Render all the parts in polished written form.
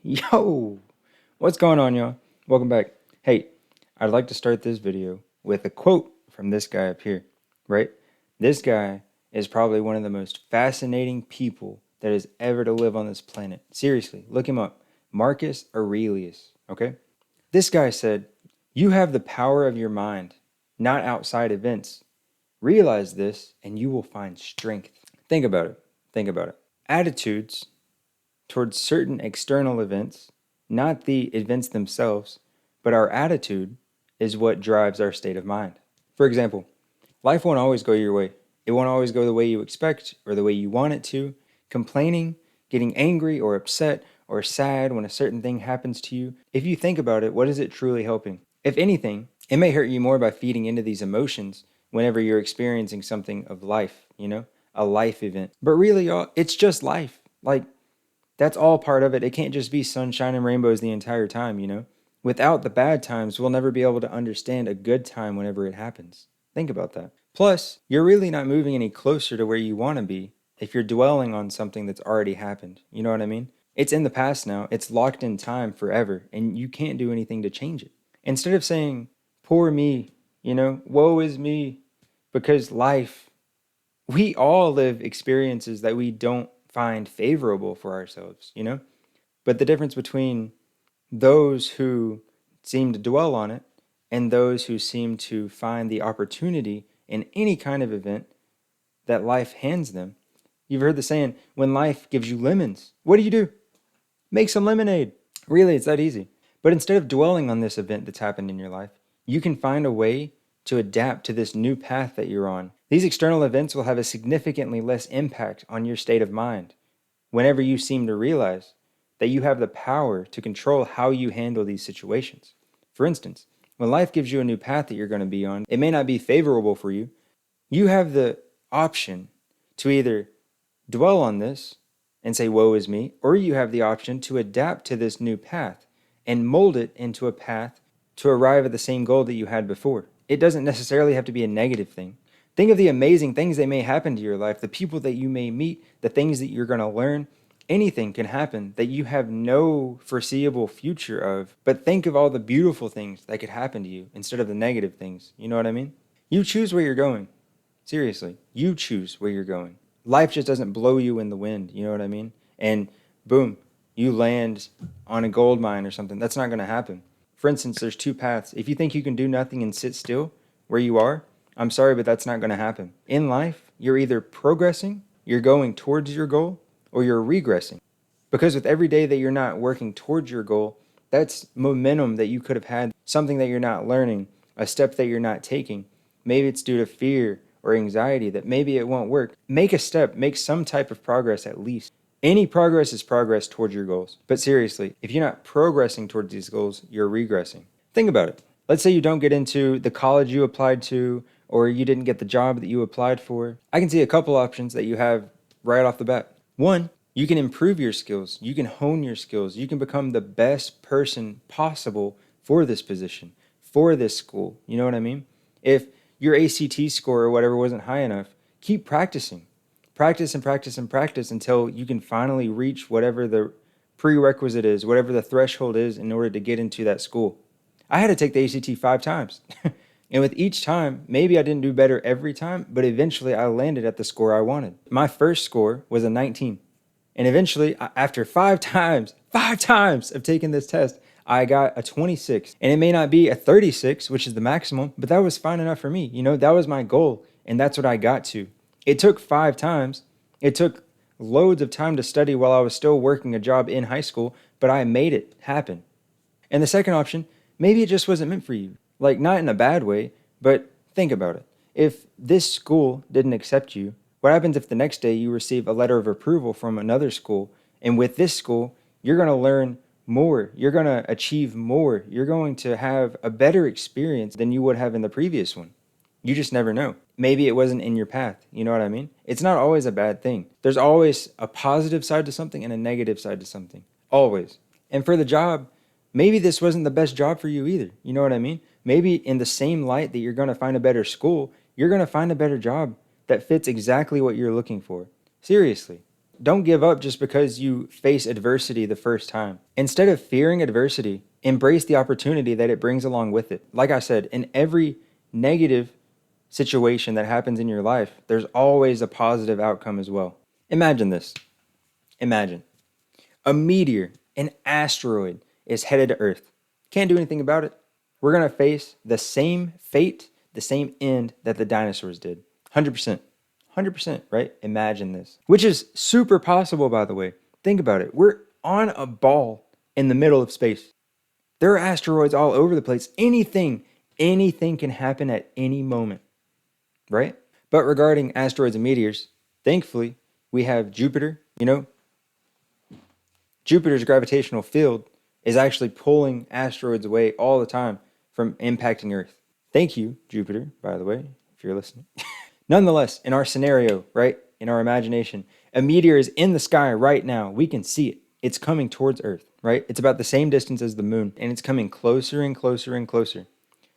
Yo, what's going on, y'all? Welcome back. Hey, I'd like to start this video with a quote from this guy up here, right? This guy is probably one of the most fascinating people that has ever to live on this planet. Seriously, look him up. Marcus Aurelius, okay? This guy said, "You have the power of your mind, not outside events. Realize this and you will find strength." Think about it. Think about it. Attitudes towards certain external events, not the events themselves, but our attitude is what drives our state of mind. For example, life won't always go your way. It won't always go the way you expect or the way you want it to. Complaining, getting angry or upset or sad when a certain thing happens to you, if you think about it, what is it truly helping? If anything, it may hurt you more by feeding into these emotions whenever you're experiencing something of life, a life event. But really, y'all, it's just life. That's all part of it. It can't just be sunshine and rainbows the entire time. Without the bad times, we'll never be able to understand a good time whenever it happens. Think about that. Plus, you're really not moving any closer to where you want to be if you're dwelling on something that's already happened. You know what I mean? It's in the past now. It's locked in time forever, and you can't do anything to change it. Instead of saying, poor me, woe is me, because life, we all live experiences that we don't find favorable for ourselves. But the difference between those who seem to dwell on it and those who seem to find the opportunity in any kind of event that life hands them. You've heard the saying, when life gives you lemons, what do? Make some lemonade. Really, it's that easy. But instead of dwelling on this event that's happened in your life, you can find a way to adapt to this new path that you're on. These external events will have a significantly less impact on your state of mind whenever you seem to realize that you have the power to control how you handle these situations. For instance, when life gives you a new path that you're going to be on, it may not be favorable for you. You have the option to either dwell on this and say, woe is me, or you have the option to adapt to this new path and mold it into a path to arrive at the same goal that you had before. It doesn't necessarily have to be a negative thing. Think of the amazing things that may happen to your life, the people that you may meet, the things that you're going to learn. Anything can happen that you have no foreseeable future of, but think of all the beautiful things that could happen to you instead of the negative things. You know what I mean? You choose where you're going. Seriously, you choose where you're going. Life just doesn't blow you in the wind, you know what I mean? And boom, you land on a gold mine or something. That's not going to happen. For instance, there's two paths. If you think you can do nothing and sit still where you are, I'm sorry, but that's not going to happen. In life, you're either progressing, you're going towards your goal, or you're regressing. Because with every day that you're not working towards your goal, that's momentum that you could have had, something that you're not learning, a step that you're not taking. Maybe it's due to fear or anxiety that maybe it won't work. Make a step, make some type of progress at least. Any progress is progress towards your goals. But seriously, if you're not progressing towards these goals, you're regressing. Think about it. Let's say you don't get into the college you applied to, or you didn't get the job that you applied for. I can see a couple options that you have right off the bat. One, you can improve your skills. You can hone your skills. You can become the best person possible for this position, for this school. You know what I mean? If your ACT score or whatever wasn't high enough, keep practicing. Practice and practice and practice until you can finally reach whatever the prerequisite is, whatever the threshold is in order to get into that school. I had to take the ACT 5 times. And with each time, maybe I didn't do better every time, but eventually I landed at the score I wanted. My first score was a 19. And eventually, after 5 times of taking this test, I got a 26. And it may not be a 36, which is the maximum, but that was fine enough for me. That was my goal, and that's what I got to. It took 5 times. It took loads of time to study while I was still working a job in high school, but I made it happen. And the second option, maybe it just wasn't meant for you. Like, not in a bad way, but think about it. If this school didn't accept you, what happens if the next day you receive a letter of approval from another school? And with this school, you're going to learn more. You're going to achieve more. You're going to have a better experience than you would have in the previous one. You just never know. Maybe it wasn't in your path. You know what I mean? It's not always a bad thing. There's always a positive side to something and a negative side to something. Always. And for the job, maybe this wasn't the best job for you either. You know what I mean? Maybe in the same light that you're going to find a better school, you're going to find a better job that fits exactly what you're looking for. Seriously. don't give up just because you face adversity the first time. Instead of fearing adversity, embrace the opportunity that it brings along with it. Like I said, in every negative situation that happens in your life, there's always a positive outcome as well. Imagine this. Imagine a meteor, an asteroid is headed to Earth. Can't do anything about it. We're going to face the same fate, the same end that the dinosaurs did. 100%. 100%, right? Imagine this. Which is super possible, by the way. Think about it. We're on a ball in the middle of space. There are asteroids all over the place. Anything can happen at any moment, right? But regarding asteroids and meteors, thankfully, we have Jupiter. Jupiter's gravitational field is actually pulling asteroids away all the time from impacting Earth. Thank you, Jupiter, by the way, if you're listening. Nonetheless, in our scenario, right, in our imagination, a meteor is in the sky right now. We can see it. It's coming towards Earth, right? It's about the same distance as the moon, and it's coming closer and closer and closer.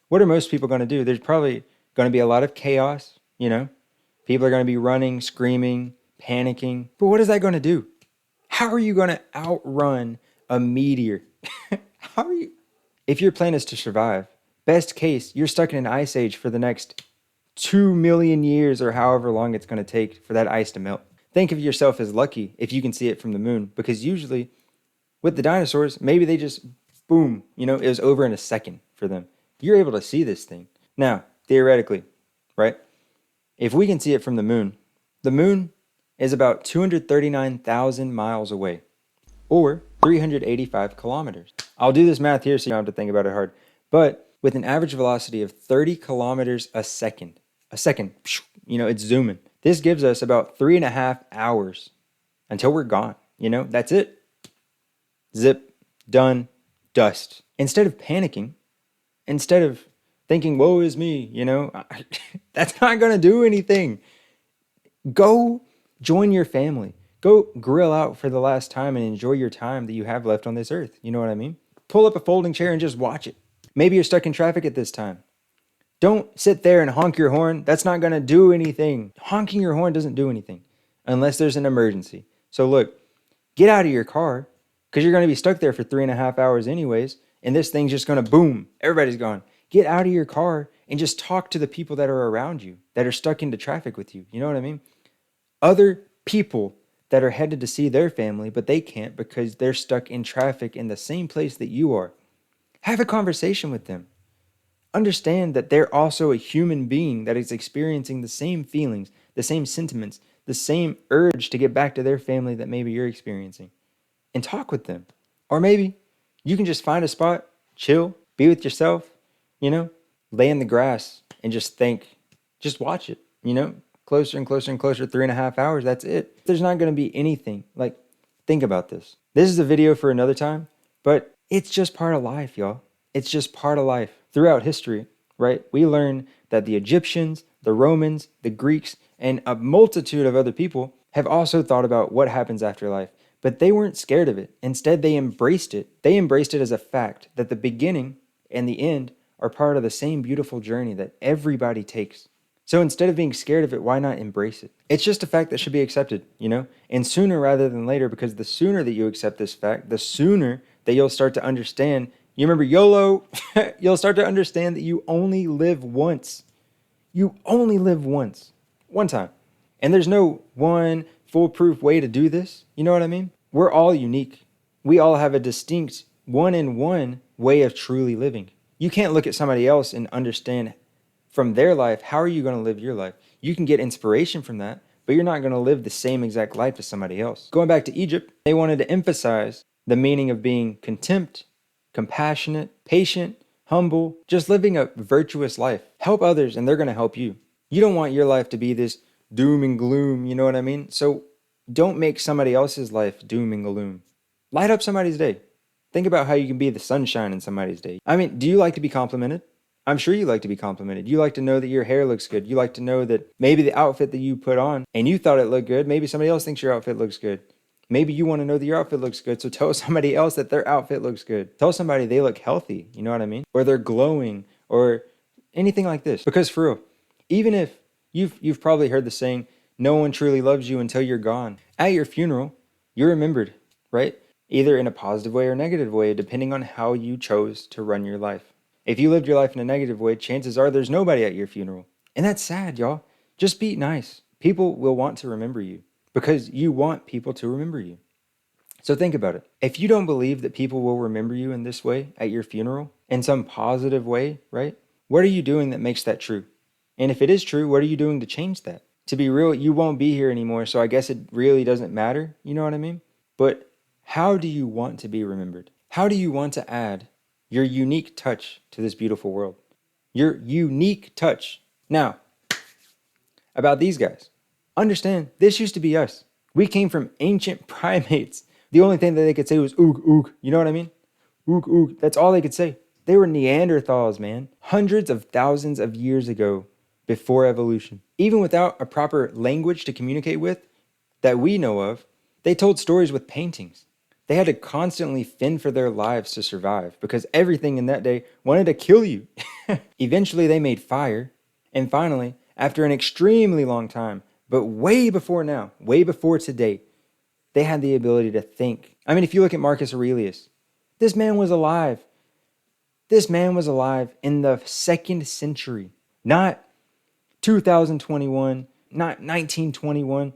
What are most people going to do? There's probably going to be a lot of chaos, People are going to be running, screaming, panicking. But what is that going to do? How are you going to outrun a meteor? How are you? If your plan is to survive, best case, you're stuck in an ice age for the next 2 million years or however long it's going to take for that ice to melt. Think of yourself as lucky if you can see it from the moon, because usually with the dinosaurs, maybe they just, boom, it was over in a second for them. You're able to see this thing. Now, theoretically, right? If we can see it from the moon is about 239,000 miles away, or 385 kilometers. I'll do this math here so you don't have to think about it hard. But with an average velocity of 30 kilometers a second, it's zooming. This gives us about 3.5 hours until we're gone. That's it. Zip, done, dust. Instead of panicking, instead of thinking, woe is me, that's not going to do anything. Go join your family. Go grill out for the last time and enjoy your time that you have left on this earth. You know what I mean? Pull up a folding chair and just watch it. Maybe you're stuck in traffic at this time. Don't sit there and honk your horn. That's not going to do anything. Honking your horn doesn't do anything unless there's an emergency. So look, get out of your car because you're going to be stuck there for 3.5 hours anyways, and this thing's just going to boom. Everybody's gone. Get out of your car and just talk to the people that are around you, that are stuck into traffic with you. You know what I mean? Other people that are headed to see their family, but they can't because they're stuck in traffic in the same place that you are. Have a conversation with them. Understand that they're also a human being that is experiencing the same feelings, the same sentiments, the same urge to get back to their family that maybe you're experiencing. And talk with them. Or maybe you can just find a spot, chill, be with yourself, lay in the grass and just think, just watch it, closer and closer and closer, 3.5 hours, that's it. There's not going to be anything. Think about this. This is a video for another time, but it's just part of life, y'all. It's just part of life. Throughout history, right, we learn that the Egyptians, the Romans, the Greeks, and a multitude of other people have also thought about what happens after life, but they weren't scared of it. Instead, they embraced it. They embraced it as a fact that the beginning and the end are part of the same beautiful journey that everybody takes. So instead of being scared of it, why not embrace it? It's just a fact that should be accepted, and sooner rather than later, because the sooner that you accept this fact, the sooner that you'll start to understand. You remember YOLO? You'll start to understand that you only live once. You only live once. One time. And there's no one foolproof way to do this. You know what I mean? We're all unique. We all have a distinct one-in-one way of truly living. You can't look at somebody else and understand from their life, how are you going to live your life? You can get inspiration from that, but you're not going to live the same exact life as somebody else. Going back to Egypt, they wanted to emphasize the meaning of being contempt, compassionate, patient, humble, just living a virtuous life. Help others and they're going to help you. You don't want your life to be this doom and gloom, you know what I mean? So don't make somebody else's life doom and gloom. Light up somebody's day. Think about how you can be the sunshine in somebody's day. I mean, do you like to be complimented? I'm sure you like to be complimented. You like to know that your hair looks good. You like to know that maybe the outfit that you put on and you thought it looked good, maybe somebody else thinks your outfit looks good. Maybe you want to know that your outfit looks good, so tell somebody else that their outfit looks good. Tell somebody they look healthy, you know what I mean? Or they're glowing, or anything like this. Because for real, even if you've probably heard the saying, no one truly loves you until you're gone. At your funeral, you're remembered, right? Either in a positive way or negative way, depending on how you chose to run your life. If you lived your life in a negative way, chances are there's nobody at your funeral. And that's sad, y'all. Just be nice. People will want to remember you because you want people to remember you. So think about it. If you don't believe that people will remember you in this way at your funeral, in some positive way, right? What are you doing that makes that true? And if it is true, what are you doing to change that? To be real, you won't be here anymore, so I guess it really doesn't matter, you know what I mean? But how do you want to be remembered? How do you want to add your unique touch to this beautiful world? Your unique touch. Now, about these guys, understand this used to be us. We came from ancient primates. The only thing that they could say was ook, ook. You know what I mean? Ook, ook. That's all they could say. They were Neanderthals, man. Hundreds of thousands of years ago, before evolution. Even without a proper language to communicate with that we know of, they told stories with paintings. They had to constantly fend for their lives to survive because everything in that day wanted to kill you. Eventually, they made fire. And finally, after an extremely long time, but way before now, way before today, they had the ability to think. I mean, if you look at Marcus Aurelius, this man was alive. This man was alive in the 2nd century, not 2021, not 1921,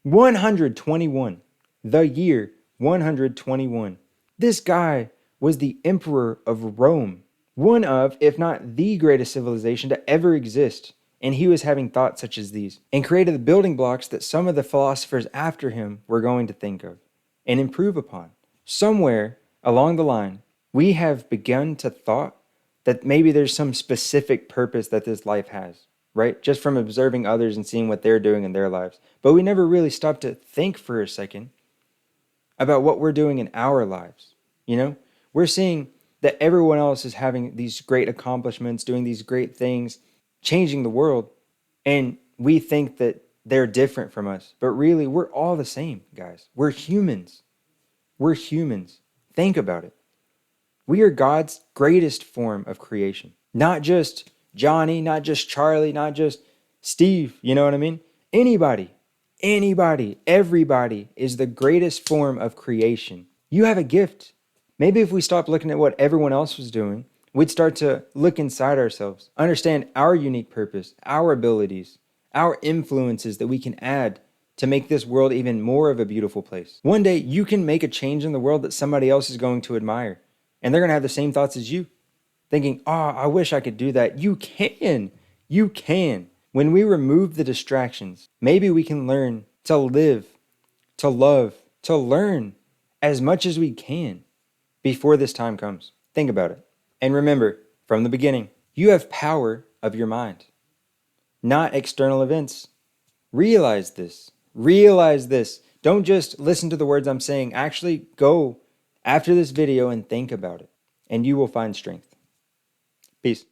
121, the year 121. This guy was the emperor of Rome, one of, if not the greatest civilization to ever exist. And he was having thoughts such as these and created the building blocks that some of the philosophers after him were going to think of and improve upon. Somewhere along the line, we have begun to thought that maybe there's some specific purpose that this life has, right? Just from observing others and seeing what they're doing in their lives. But we never really stopped to think for a second about what we're doing in our lives. You know, we're seeing that everyone else is having these great accomplishments, doing these great things, changing the world, and we think that they're different from us. But really, we're all the same, guys. We're humans. We're humans. Think about it. We are God's greatest form of creation. Not just Johnny, not just Charlie, not just Steve, you know what I mean? Anybody, everybody is the greatest form of creation. You have a gift. Maybe if we stopped looking at what everyone else was doing, we'd start to look inside ourselves, understand our unique purpose, our abilities, our influences that we can add to make this world even more of a beautiful place. One day, you can make a change in the world that somebody else is going to admire, and they're going to have the same thoughts as you, thinking, oh, I wish I could do that. You can. You can. When we remove the distractions, maybe we can learn to live, to love, to learn as much as we can before this time comes. Think about it. And remember, from the beginning, you have power of your mind, not external events. Realize this. Realize this. Don't just listen to the words I'm saying. Actually go after this video and think about it, and you will find strength. Peace.